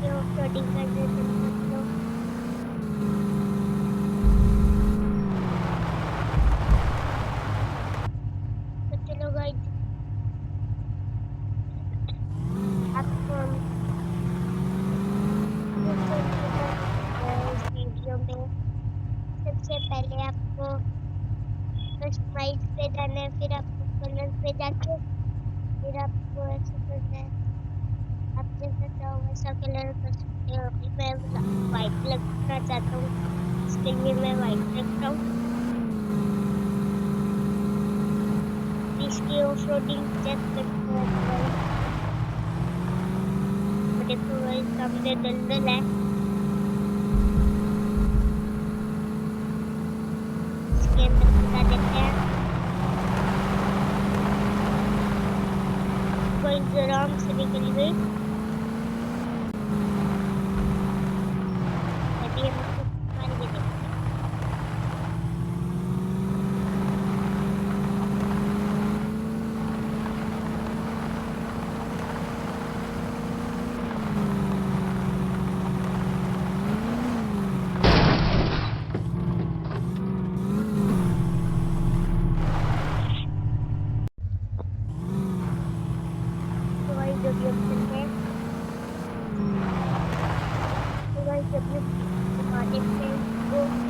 इसके off roading कर देते हैं हम लोग। तो चलो गाइस आपको हम इस वीडियो में सबसे पहले आपको कस्टमाइज पे जाना है, फिर आपको कलर पे जाके फिर आपको ऐसा करना है। आप जैसा चाहो वैसा कलर कर सकते हो। अभी मैं व्हाइट लगाना चाहता हूँ, इसके लिए मैं व्हाइट रखता हूँ। इसकी ऑफ रोडिंग चेक करते हैं गाइस। देखो गाइस सामने दलदल है, इसके अंदर घुसा देते हैं। गाइस आराम से निकल गई। अभी हम इसको मार के देखते हैं। तो गाइस अभी हम चलते हैं। तो गाइस अभी हम घुमा देते हैं इसको।